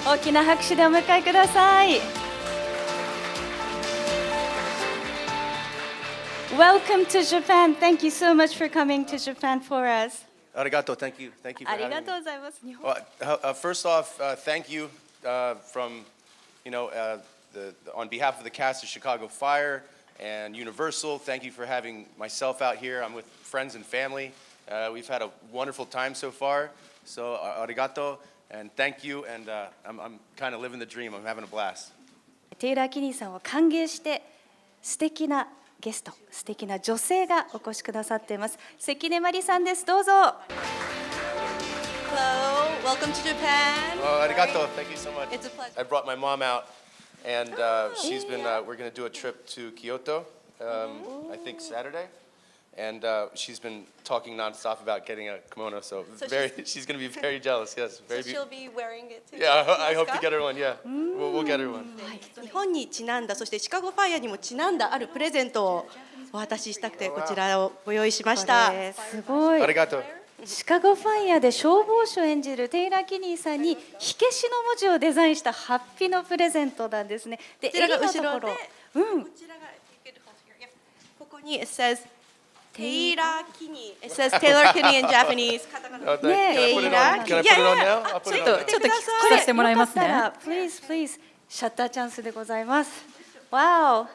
大きな拍手でお迎えください。Welcome to Japan. Thank you so much for coming to Japan for us. Arigato, thank you. Thank you for あり having が me. とうございます。日本 First off, thank you from, on behalf of the cast of Chicago Fire and Universal, thank you for having myself out here. I'm with friends and family. We've had a wonderful time so far. So, arigato, and thank you. And I'm kind of living the dream. I'm having a blast. テイラー・キニーさんを歓迎して素敵なゲスト、素敵な女性がお越しくださっています。関根麻里さんです。どうぞ。Hello, welcome to Japan. Oh, arigato. Thank you so much. It's a pleasure. I brought my mom out, and she's been. We're going to do a trip to Kyoto. I think Saturday, and she's been talking nonstop about getting a kimono. So she's going to be very jealous. Yes, very. So she'll be wearing it too. Yeah, I hope to get her one. Yeah, we'll get her one. 日本にちなんだ、そしてシカゴファイアにもちなんだあるプレゼントをお渡ししたくてこちらをご用意しました。すごい。Arigato. シカゴファイアで消防士を演じるテイラー・キニーさんに火消しの文字をデザインしたハッピーのプレゼントなんですね。で、こちらが後ろで、こちらがここに it says テイラー・キニー it says Taylor Kinney in Japanese カタカナ Can I put it on? Can I put it on now? I'll put it on. ちょっと聞かせてもらいますね。よかったら please シャッターチャンスでございます。Wow。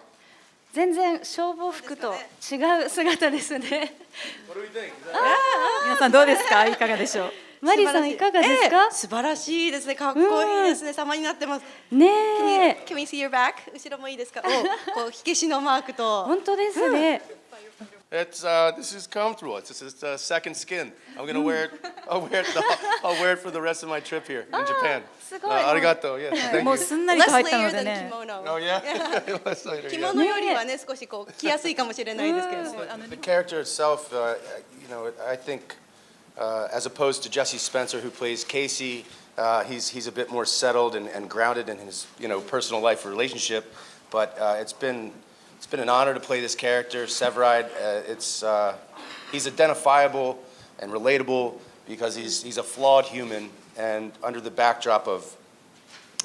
全然消防服と違う姿ですね。皆さんどうですか？いかがでしょう？マリさんいかがですか？素晴らしいですね。かっこいいですね。様になってます。ねえ。Can we see your back? 後ろもいいですか？こう火消しのマークと。本当ですね。This is comfortable. It's just a second skin. I'm gonna wear it. I'll wear it for the rest of my trip here in Japan. すごい。Arigato. Yes, thank もう you. すんなりと入 Less ったの layer で than ね。 kimono. Oh yeah. Less later, 着 yeah. 物よりはね少しこう着やすいかもしれないですけど。The character itself, I think, as opposed to Jesse Spencer, who plays Casey, he's a bit more settled and grounded in his personal life or relationship. But it's been an honor to play this character, Severide. He's identifiable and relatable because he's a flawed human, and under the backdrop of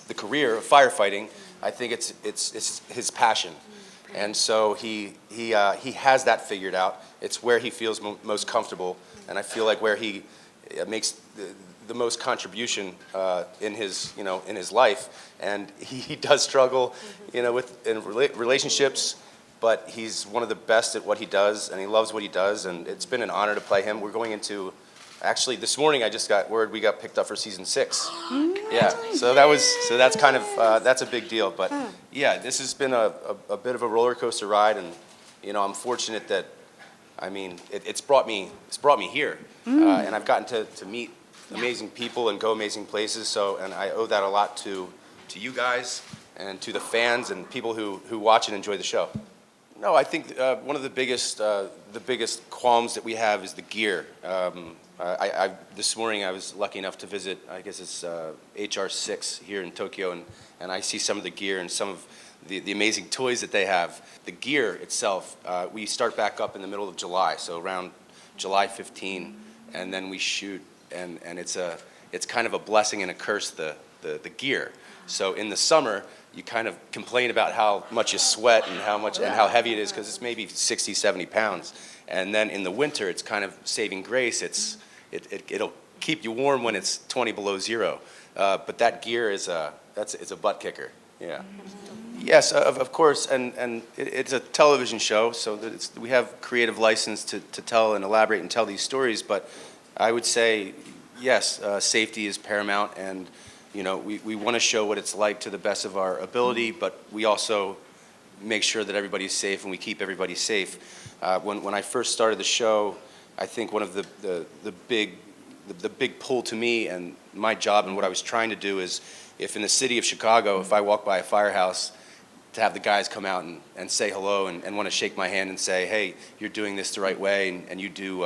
the career of firefighting, I think it's his passion, and so he has that figured out. It's where he feels most comfortable, and I feel like where he makes the most contribution in his life, and he does struggle, with relationships. But he's one of the best at what he does, and he loves what he does, and it's been an honor to play him. We're going into, actually, this morning I just got word we got picked up for season 6. Yeah, so that's kind of that's a big deal. But yeah, this has been a bit of a roller coaster ride, and I'm fortunate that, it's brought me here, and I've gotten to meet amazing people and go amazing places. So, and I owe that a lot to you guys and to the fans and people who watch and enjoy the show. No, I think one of the biggest qualms that we have is the gear. This morning I was lucky enough to visit, I guess it's HR6 here in Tokyo, and I see some of the gear and some of the amazing toys that they have. The gear itself, we start back up in the middle of July, so around July 15, and then we shoot, and it's kind of a blessing and a curse, the gear. So in the summer, you kind of complain about how much you sweat and how heavy it is because it's maybe 60, 70 pounds. And then in the winter, it's kind of saving grace. It'll keep you warm when it's 20 below zero. But that gear it's a butt kicker. Yeah. Yes, of course, and it's a television show, so that we have creative license to tell and elaborate and tell these stories. But I would say, yes, safety is paramount, and we want to show what it's like to the best of our ability, but we also make sure that everybody's safe and we keep everybody safe. When I first started the show, I think one of the big pull to me and my job and what I was trying to do is, if in the city of Chicago, if I walk by a firehouse, to have the guys come out and say hello and want to shake my hand and say, hey, you're doing this the right way, and you do,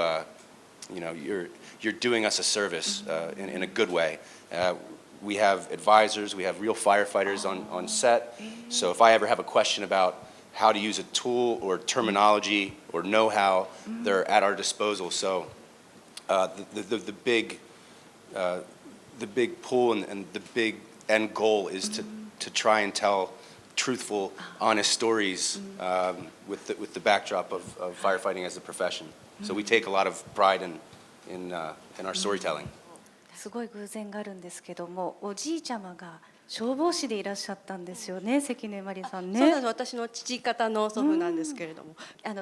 you're doing us a service in a good way. We have advisors, we have real firefighters on set. So if I ever have a question about how to use a tool or terminology or know-how, they're at our disposal. So the big pull and the big end goal is to try and tell truthful, honest stories with the backdrop of firefighting as a profession. So we take a lot of pride in our storytelling. すごい偶然があるんですけども、おじいちゃまが消防士でいらっしゃったんですよね、関根麻里さんね。そうなんです。私の父方の祖父なんですけれども、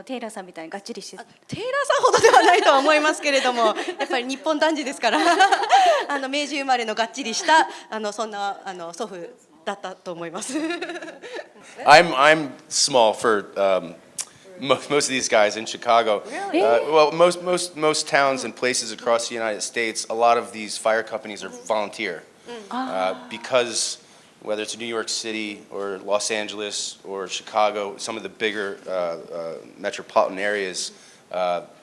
テイラーさんみたいにがっちりしてテイラーさんほどではないとは思いますけれども、やっぱり日本男児ですから明治生まれのがっちりしたそんな祖父だったと思います。I'm small for most of these guys in Chicago. Well, most towns and places across the United States, a lot of these fire companies are volunteer because whether it's New York City or Los Angeles or Chicago, some of the bigger metropolitan areas,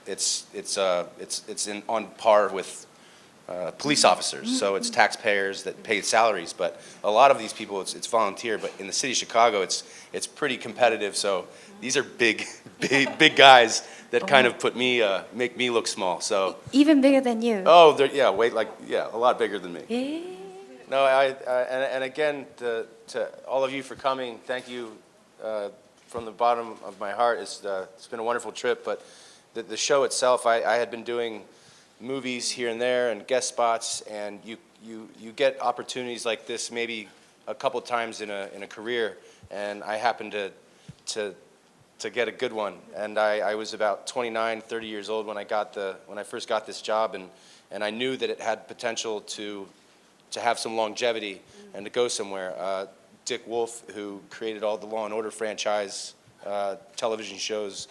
it's on par with police officers, so it's taxpayers that pay salaries. But a lot of these people, it's volunteer. But in the city of Chicago, it's pretty competitive. So these are big guys that kind of make me look small. So even bigger than you. Oh, a lot bigger than me. No, and again to all of you for coming. Thank you from the bottom of my heart. It's been a wonderful trip. But the show itself, I had been doing movies here and there and guest spots, and you get opportunities like this maybe a couple times in a career, and I happened to get a good one. And I was about 29, 30 years old when I first got this job, and I knew that it had potential to have some longevity and to go somewhere. Dick Wolf, who created all the Law and Order franchise television shows,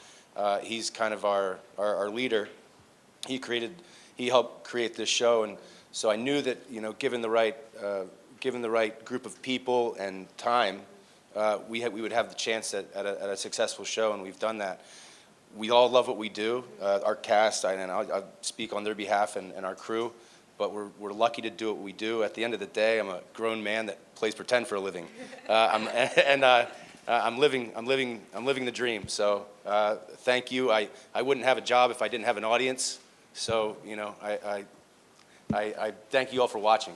he's kind of our leader. He helped create this show, and so I knew that given the right group of people and time, we would have the chance at a successful show, and we've done that. We all love what we do, our cast, and I'll speak on their behalf and our crew. But we're lucky to do what we do. At the end of the day, I'm a grown man that plays pretend for a living, I'm living the dream. So thank you. I wouldn't have a job if I didn't have an audience. So I thank you all for watching.